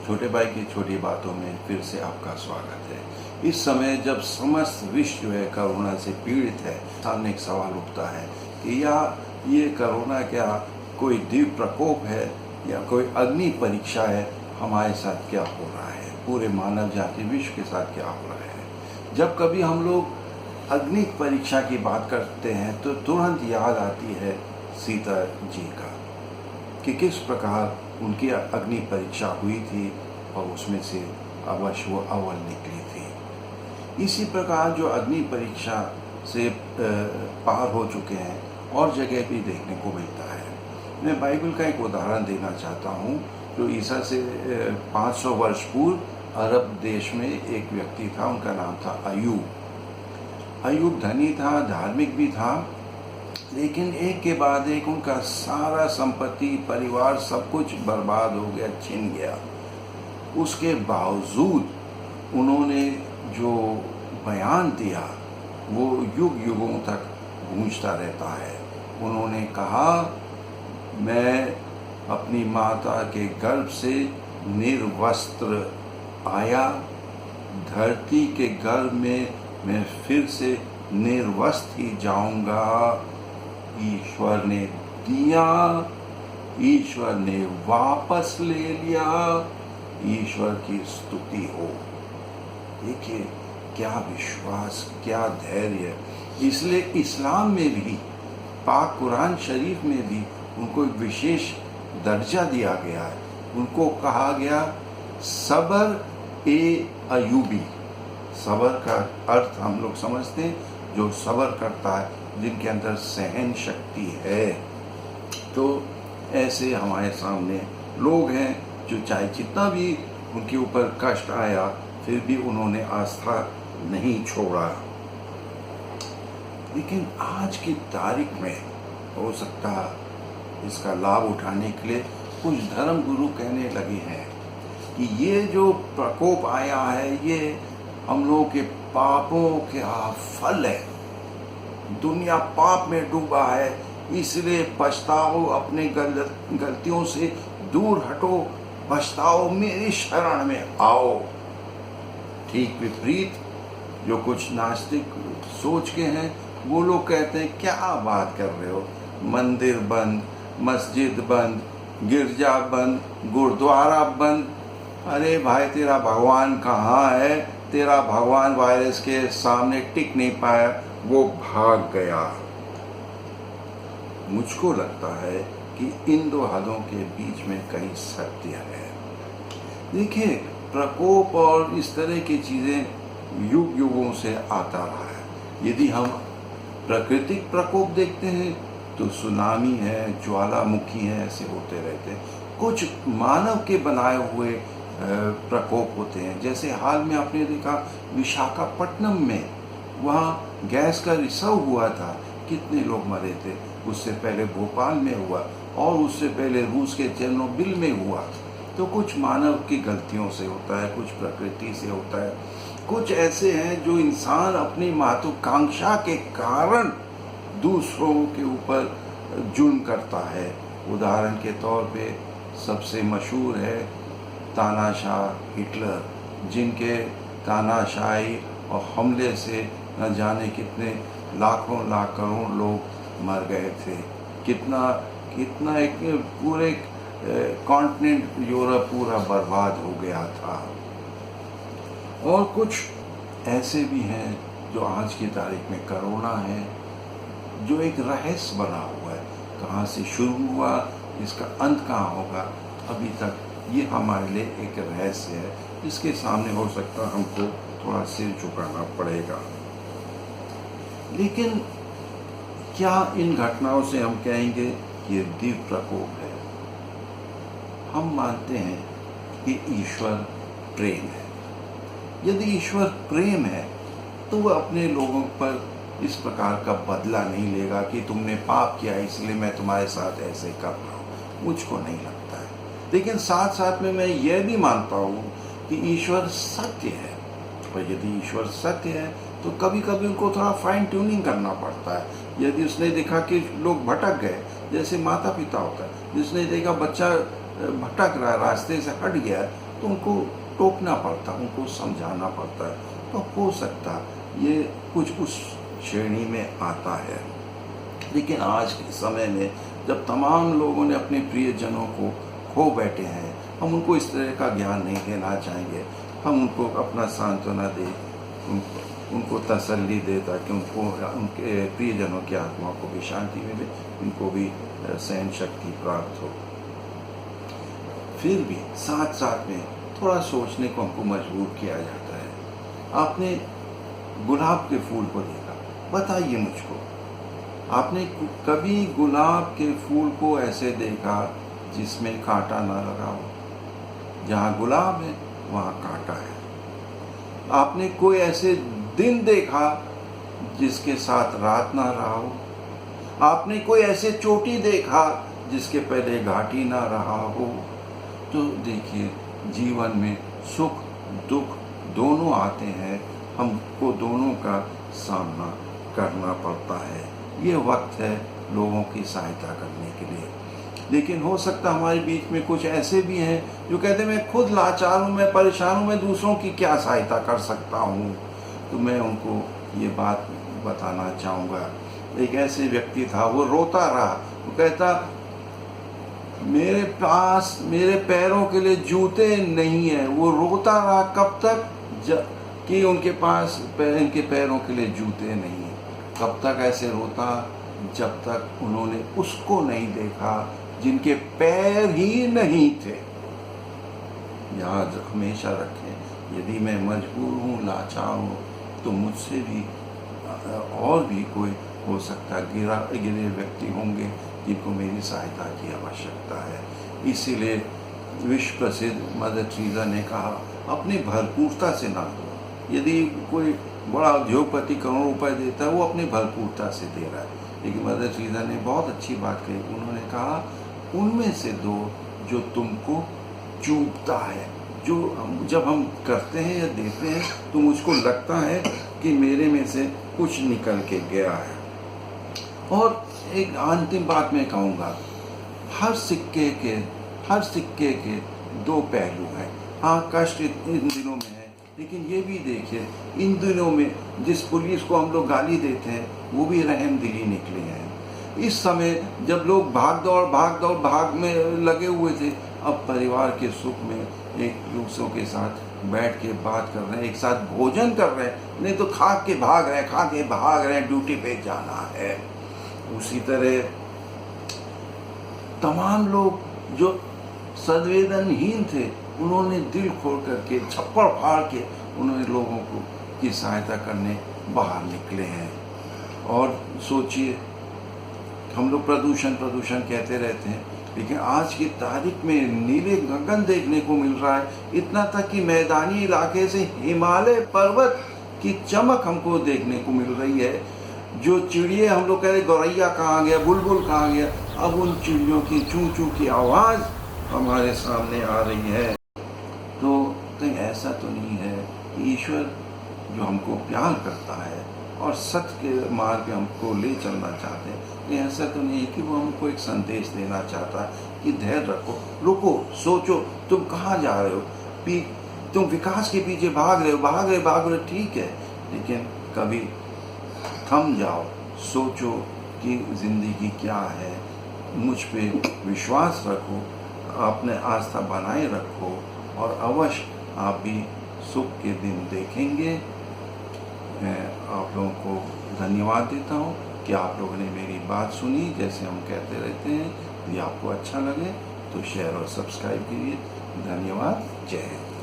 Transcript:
छोटे भाई की छोटी बातों में फिर से आपका स्वागत है। इस समय जब समस्त विश्व जो है कोरोना से पीड़ित है, सामने एक सवाल उठता है कि या ये कोरोना क्या कोई दिव्य प्रकोप है या कोई अग्नि परीक्षा है, हमारे साथ क्या हो रहा है, पूरे मानव जाति विश्व के साथ क्या हो रहा है। जब कभी हम लोग अग्नि परीक्षा की बात करते हैं तो तुरंत याद आती है सीता जी का कि किस प्रकार उनकी अग्नि परीक्षा हुई थी और उसमें से अवश्य वो अव्वल निकली थी। इसी प्रकार जो अग्नि परीक्षा से पार हो चुके हैं और जगह भी देखने को मिलता है। मैं बाइबल का एक उदाहरण देना चाहता हूँ जो ईसा से 500 वर्ष पूर्व अरब देश में एक व्यक्ति था, उनका नाम था अयूब। अयूब धनी था, धार्मिक भी था, लेकिन एक के बाद एक उनका सारा संपत्ति, परिवार, सब कुछ बर्बाद हो गया, छिन गया। उसके बावजूद उन्होंने जो बयान दिया वो युग युगों तक गूंजता रहता है। उन्होंने कहा, मैं अपनी माता के गर्भ से निर्वस्त्र आया, धरती के गर्भ में मैं फिर से निर्वस्त्र ही जाऊंगा। ईश्वर ने दिया, ईश्वर ने वापस ले लिया, ईश्वर की स्तुति हो। देखिए क्या विश्वास, क्या धैर्य। इसलिए इस्लाम में भी, पाक कुरान शरीफ में भी उनको एक विशेष दर्जा दिया गया है। उनको कहा गया सबर ए अयूबी। सबर का अर्थ हम लोग समझते हैं जो सबर करता है, जिनके अंदर सहन शक्ति है। तो ऐसे हमारे सामने लोग हैं जो चाहे जितना भी उनके ऊपर कष्ट आया फिर भी उन्होंने आस्था नहीं छोड़ा। लेकिन आज की तारीख में हो सकता है इसका लाभ उठाने के लिए कुछ धर्म गुरु कहने लगे हैं कि ये जो प्रकोप आया है ये हम लोगों के पापों का फल है। दुनिया पाप में डूबा है, इसलिए पछताओ, अपने गलतियों से दूर हटो, पछताओ, मेरी शरण में आओ। ठीक विपरीत जो कुछ नास्तिक सोच के हैं वो लोग कहते हैं क्या बात कर रहे हो, मंदिर बंद, मस्जिद बंद, गिरजा बंद, गुरुद्वारा बंद। अरे भाई तेरा भगवान कहाँ है? तेरा भगवान वायरस के सामने टिक नहीं पाया, वो भाग गया। मुझको लगता है कि इन दो हदों के बीच में कहीं सत्य है। देखिए प्रकोप और इस तरह की चीजें युग युगों से आता रहा है। यदि हम प्राकृतिक प्रकोप देखते हैं तो सुनामी है, ज्वालामुखी है, ऐसे होते रहते हैं। कुछ मानव के बनाए हुए प्रकोप होते हैं। जैसे हाल में आपने देखा विशाखापट्टनम में, वहाँ गैस का रिसाव हुआ था, कितने लोग मरे थे। उससे पहले भोपाल में हुआ और उससे पहले रूस के चेरनोबिल में हुआ। तो कुछ मानव की गलतियों से होता है, कुछ प्रकृति से होता है, कुछ ऐसे हैं जो इंसान अपनी महत्वाकांक्षा के कारण दूसरों के ऊपर जुल्म करता है। उदाहरण के तौर पे सबसे मशहूर है तानाशाह हिटलर, जिनके तानाशाही और हमले से न जाने कितने लाखों लाख करोड़ लोग मर गए थे। कितना एक पूरे कॉन्टिनेंट यूरोप पूरा बर्बाद हो गया था। और कुछ ऐसे भी हैं जो आज की तारीख में कोरोना है, जो एक रहस्य बना हुआ है। कहाँ से शुरू हुआ, इसका अंत कहाँ होगा, अभी तक ये हमारे लिए एक रहस्य है, जिसके सामने हो सकता हमको थोड़ा सिर झुकाना पड़ेगा। लेकिन क्या इन घटनाओं से हम कहेंगे ये दिव्य प्रकोप है? हम मानते हैं कि ईश्वर प्रेम है। यदि ईश्वर प्रेम है तो वह अपने लोगों पर इस प्रकार का बदला नहीं लेगा कि तुमने पाप किया इसलिए मैं तुम्हारे साथ ऐसे कर रहा हूँ। मुझको नहीं लगता है। लेकिन साथ साथ में मैं यह भी मानता हूँ कि ईश्वर सत्य है। और यदि ईश्वर सत्य है तो कभी कभी उनको थोड़ा फाइन ट्यूनिंग करना पड़ता है। यदि उसने देखा कि लोग भटक गए, जैसे माता पिता होता है, जिसने देखा बच्चा भटक रहा है, रास्ते से हट गया, तो उनको टोकना पड़ता, उनको समझाना पड़ता है। तो हो सकता ये कुछ उस श्रेणी में आता है। लेकिन आज के समय में जब तमाम लोगों ने अपने प्रियजनों को खो बैठे हैं, हम उनको इस तरह का ज्ञान नहीं देना चाहेंगे। हम उनको अपना सांत्वना दें, उनको तसल्ली दे, ताकि उनको उनके प्रियजनों की आत्मा को भी शांति मिले, उनको भी सहन शक्ति प्राप्त हो। फिर भी साथ साथ में थोड़ा सोचने को हमको मजबूर किया जाता है। आपने गुलाब के फूल को देखा, बताइए मुझको, आपने कभी गुलाब के फूल को ऐसे देखा जिसमें कांटा ना लगा हो? जहाँ गुलाब है वहाँ कांटा है। आपने कोई ऐसे दिन देखा जिसके साथ रात ना रहा हो? आपने कोई ऐसे चोटी देखा जिसके पहले घाटी ना रहा हो? तो देखिए, जीवन में सुख दुख दोनों आते हैं, हमको दोनों का सामना करना पड़ता है। ये वक्त है लोगों की सहायता करने के लिए। लेकिन हो सकता हमारे बीच में कुछ ऐसे भी हैं जो कहते हैं मैं खुद लाचार हूँ, मैं परेशान हूँ, मैं दूसरों की क्या सहायता कर सकता हूँ। तो मैं उनको ये बात बताना चाहूँगा। एक ऐसे व्यक्ति था, वो रोता रहा, वो कहता मेरे पास मेरे पैरों के लिए जूते नहीं है। वो रोता रहा कब तक, कि उनके पास इनके पैरों के लिए जूते नहीं है। कब तक ऐसे रोता? जब तक उन्होंने उसको नहीं देखा जिनके पैर ही नहीं थे। याद हमेशा रखें, यदि मैं मजबूर हूँ, लाचार हूँ, तो मुझसे भी और भी कोई हो सकता है, गिरे व्यक्ति होंगे जिनको मेरी सहायता की आवश्यकता है। इसीलिए विश्व प्रसिद्ध मदर टेरेसा ने कहा, अपनी भरपूरता से ना दो। यदि कोई बड़ा उद्योगपति करोड़ों रुपए देता है, वो अपनी भरपूरता से दे रहा है। लेकिन मदर टेरेसा ने बहुत अच्छी बात कही। उन्होंने कहा, उनमें से दो जो तुमको चूभता है। जो जब हम करते हैं या देते हैं तो मुझको लगता है कि मेरे में से कुछ निकल के गया है। और एक अंतिम बात मैं कहूँगा, हर सिक्के के दो पहलू हैं। हाँ, कष्ट इन दिनों में है, लेकिन ये भी देखिए, इन दिनों में जिस पुलिस को हम लोग गाली देते हैं, वो भी रहमदिली निकले हैं। इस समय जब लोग भाग में लगे हुए थे, अब परिवार के सुख में एक दूसरों के साथ बैठ के बात कर रहे हैं, एक साथ भोजन कर रहे हैं, नहीं तो खा के भाग रहे हैं, ड्यूटी पे जाना है। उसी तरह तमाम लोग जो संवेदनहीन थे, उन्होंने दिल खोल करके, छप्पड़ फाड़ के उन्होंने लोगों को की सहायता करने बाहर निकले हैं। और सोचिए, हम लोग प्रदूषण कहते रहते हैं, लेकिन आज की तारीख में नीले गगन देखने को मिल रहा है। इतना तक कि मैदानी इलाके से हिमालय पर्वत की चमक हमको देखने को मिल रही है। जो चिड़िया हम लोग कह रहे गौरैया कहाँ गया, बुलबुल कहाँ गया, अब उन चिड़ियों की चूं चूं की आवाज़ हमारे सामने आ रही है। तो कहीं ऐसा तो नहीं है कि ईश्वर जो हमको प्यार करता है और सत्य के मार्ग पे हमको ले चलना चाहते हैं, ये ऐसा तो नहीं है कि वो हमको एक संदेश देना चाहता है कि धैर्य रखो, रुको, सोचो, तुम कहाँ जा रहे हो। तुम विकास के पीछे भाग रहे हो, ठीक है, लेकिन कभी थम जाओ, सोचो कि ज़िंदगी क्या है। मुझ पे विश्वास रखो, अपने आस्था बनाए रखो, और अवश्य आप भी सुख के दिन देखेंगे। मैं आप लोगों को धन्यवाद देता हूँ कि आप लोगों ने मेरी बात सुनी। जैसे हम कहते रहते हैं, यदि आपको अच्छा लगे तो शेयर और सब्सक्राइब कीजिए। धन्यवाद। जय हिंद।